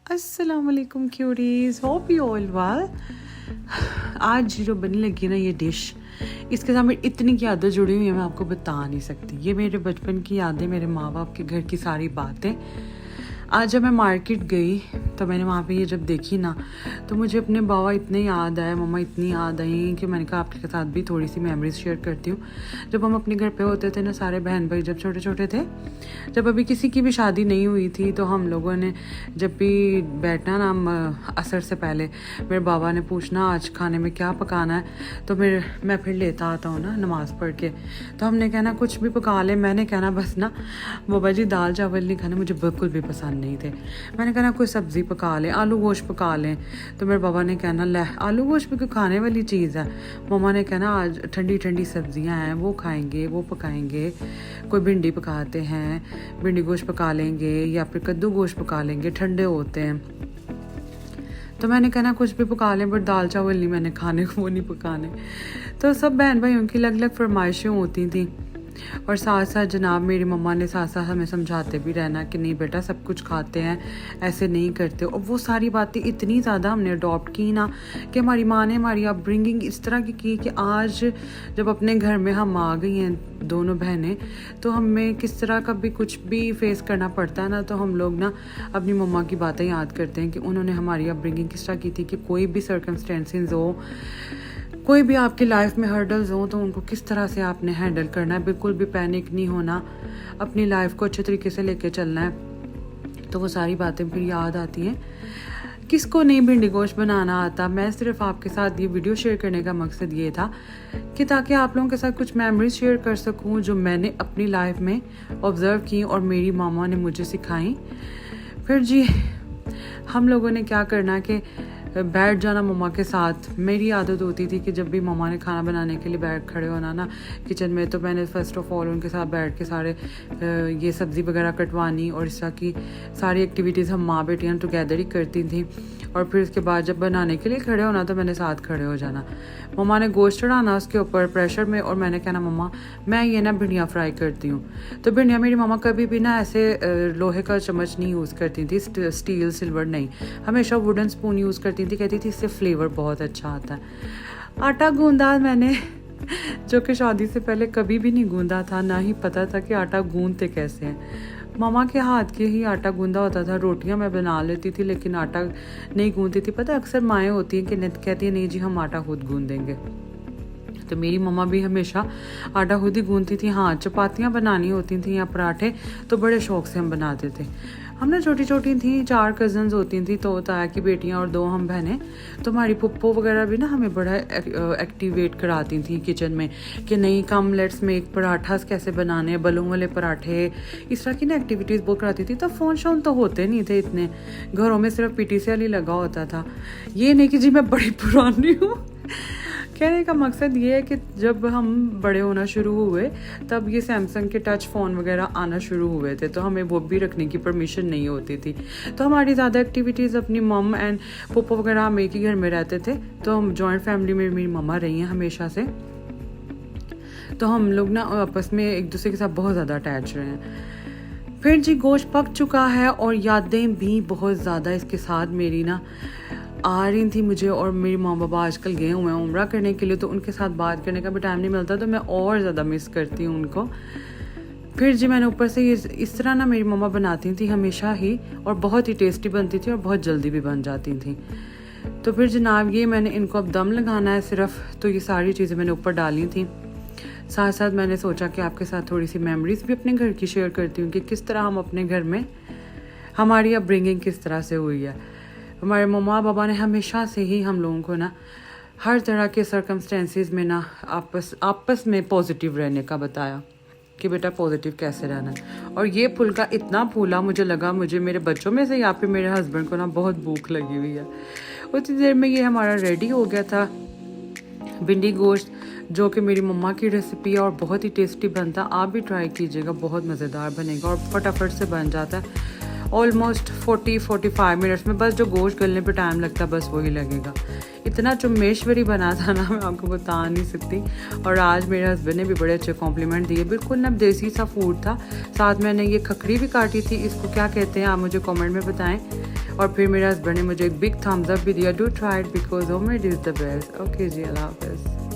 अस्सलामुअलैकुम curies, hope you all well. आज जो बनने लगी ना ये डिश, इसके साथ मेरी इतनी यादें जुड़ी हुई हैं मैं आपको बता नहीं सकती। ये मेरे बचपन की यादें, मेरे माँ बाप के घर की सारी बातें। आज जब मैं मार्केट गई तो मैंने वहाँ पे ये जब देखी ना तो मुझे अपने बाबा इतने याद आए, मम्मा इतनी याद आई कि मैंने कहा आपके साथ भी थोड़ी सी मेमोरीज शेयर करती हूँ। जब हम अपने घर पे होते थे ना, सारे बहन भाई जब छोटे छोटे थे, जब अभी किसी की भी शादी नहीं हुई थी, तो हम लोगों ने जब भी बैठना ना असर से पहले, मेरे बाबा ने पूछना आज खाने में क्या पकाना है, तो मैं फिर लेता आता हूँ ना नमाज़ पढ़ के, तो हमने कहना कुछ भी पका ले। मैंने कहना बस ना बाबा जी दाल चावल नहीं खाने, मुझे बिल्कुल भी पसंद नहीं थे। मैंने कहना कोई सब्ज़ी पका लें, आलू गोश्त पका लें, तो मेरे बाबा ने कहना ले आलू गोश्त भी कोई खाने वाली चीज़ है। मम्मा ने कहना आज ठंडी ठंडी सब्जियां हैं वो खाएंगे, वो पकाएंगे, कोई भिंडी पकाते हैं, भिंडी गोश्त पका लेंगे या फिर कद्दू गोश्त पका लेंगे, ठंडे होते हैं। तो मैंने कहना कुछ भी पका लें, बट दाल चावल नहीं मैंने खाने, वो नहीं पकाने। तो सब बहन भाइयों की अलग अलग फरमाइशें होती थी, और साथ साथ जनाब मेरी मम्मा ने साथ साथ हमें समझाते भी रहना कि नहीं बेटा सब कुछ खाते हैं, ऐसे नहीं करते। और वो सारी बातें इतनी ज़्यादा हमने अडॉप्ट की ना कि हमारी माँ ने हमारी अपब्रिंगिंग इस तरह की कि आज जब अपने घर में हम आ गई हैं दोनों बहनें, तो हमें किस तरह का भी कुछ भी फेस करना पड़ता है ना, तो हम लोग ना अपनी मम्मा की बातें याद करते हैं कि उन्होंने हमारी अपब्रिंगिंग किस तरह की थी कि कोई भी सर्कमस्टेंसेस हो, कोई भी आपकी लाइफ में हर्डल्स हो, तो उनको किस तरह से आपने हैंडल करना है, बिल्कुल भी पैनिक नहीं होना, अपनी लाइफ को अच्छे तरीके से लेके चलना है। तो वो सारी बातें फिर याद आती हैं। किसको नहीं भिंडी गोश्त बनाना आता। मैं सिर्फ आपके साथ ये वीडियो शेयर करने का मकसद ये था कि ताकि आप लोगों के साथ कुछ मेमोरीज शेयर कर सकूं जो मैंने अपनी लाइफ में ऑब्ज़र्व की और मेरी मामा ने मुझे सिखाई। फिर जी हम लोगों ने क्या करना कि बैठ जाना मम्मा के साथ। मेरी आदत होती थी कि जब भी मम्मा ने खाना बनाने के लिए बैठ खड़े होना ना किचन में, तो मैंने फ़र्स्ट ऑफ ऑल उनके साथ बैठ के सारे ये सब्ज़ी वगैरह कटवानी और इस तरह की सारी एक्टिविटीज़ हम माँ बेटियाँ टुगेदर ही करती थी। और फिर उसके बाद जब बनाने के लिए खड़े होना तो मैंने साथ खड़े हो जाना। मम्मा ने गोश्त चढ़ाना उसके ऊपर प्रेशर में, और मैंने कहना मम्मा मैं ये ना भिंडियाँ फ्राई करती हूँ। तो भिंडियाँ मेरी मम्मा कभी भी ना ऐसे लोहे का चम्मच नहीं यूज़ करती थी, स्टील सिल्वर नहीं, हमेशा वुडन स्पून यूज़ करती थी। कहती थी इससे फ्लेवर बहुत अच्छा आता है। आटा गूंदा मैंने जो कि शादी से पहले कभी भी नहीं गूंदा था, ना ही पता था कि आटा गूंदते कैसे हैं। मामा के हाथ के ही आटा गूंदा होता था। रोटियां मैं बना लेती थी लेकिन आटा नहीं गूंदती थी। पता अक्सर माएँ होती हैं कि कहती है नहीं जी हम आटा खुद गूंदेंगे, तो मेरी मम्मा भी हमेशा आटा खुद ही गूंदती थी। हाँ चपातियाँ बनानी होती थी या पराठे तो बड़े शौक से हम बनाते थे। हम ना छोटी छोटी थी, 4 कज़न्स होती थी, तो ताया की बेटियाँ और 2 हम बहनें। तो हमारी पुप्पो वगैरह भी ना हमें बड़ा एक्टिवेट कराती थी किचन में कि नहीं कम लेट्स मेक पराठास कैसे बनाने, बलून वाले पराठे, इस तरह की ना एक्टिविटीज़ बहुत कराती थी। तो फ़ोन शोन तो होते नहीं थे इतने, घरों में सिर्फ PTCL ही लगा होता था। ये नहीं कि जी मैं बड़ी पुरानी हूँ। कहने का मकसद ये है कि जब हम बड़े होना शुरू हुए तब ये सैमसंग के टच फ़ोन वगैरह आना शुरू हुए थे, तो हमें वो भी रखने की परमिशन नहीं होती थी। तो हमारी ज़्यादा एक्टिविटीज़ अपनी मम एंड पप्पा वगैरह हम एक ही घर में रहते थे, तो हम जॉइंट फैमिली में मेरी मम्मा रही हैं हमेशा से। तो हम लोग ना आपस में एक दूसरे के साथ बहुत ज़्यादा अटैच रहे हैं। फिर जी गोश्त पक चुका है और यादें भी बहुत ज़्यादा इसके साथ मेरी ना आ रही थी मुझे। और मेरी माँ बाबा आजकल गए हुए हैं उम्रा करने के लिए, तो उनके साथ बात करने का भी टाइम नहीं मिलता, तो मैं और ज़्यादा मिस करती हूँ उनको। फिर जी मैंने ऊपर से इस तरह ना मेरी मम्मा बनाती थी हमेशा ही, और बहुत ही टेस्टी बनती थी और बहुत जल्दी भी बन जाती थी। तो फिर जनाब ये मैंने इनको अब दम लगाना है सिर्फ, तो ये सारी चीज़ें मैंने ऊपर डाली थी। साथ साथ मैंने सोचा कि आपके साथ थोड़ी सी मेमोरीज भी अपने घर की शेयर करती हूँ कि किस तरह हम अपने घर में हमारी अपब्रिंगिंग किस तरह से हुई है। हमारे मम्मा पापा ने हमेशा से ही हम लोगों को ना हर तरह के सर्कमस्टेंसेस में ना आपस में पॉजिटिव रहने का बताया कि बेटा पॉजिटिव कैसे रहना है। और ये फुल्का इतना फूला मुझे लगा मुझे मेरे बच्चों में से या फिर मेरे हस्बैंड को ना बहुत भूख लगी हुई है। उतनी देर में ये हमारा रेडी हो गया था भिंडी गोश्त, जो कि मेरी मम्मा की रेसिपी है और बहुत ही टेस्टी बनता है। आप भी ट्राई कीजिएगा, बहुत मज़ेदार बनेगा और फटाफट से बन जाता है। ऑलमोस्ट 40-45 मिनट्स में, बस जो गोश्त गलने पे टाइम लगता है बस वही लगेगा। इतना चुम्मेश्वरी बना था ना, मैं आपको बता नहीं सकती। और आज मेरे हस्बैंड ने भी बड़े अच्छे कॉम्प्लीमेंट दिए, बिल्कुल ना देसी सा फूड था। साथ मैंने ये खखड़ी भी काटी थी, इसको क्या कहते हैं आप मुझे कमेंट में बताएं। और फिर मेरे हस्बैंड ने मुझे एक बिग थम्स अप भी दिया, do try it because homemade is the best. Okay जी, अल्लाह हाफ़िज़।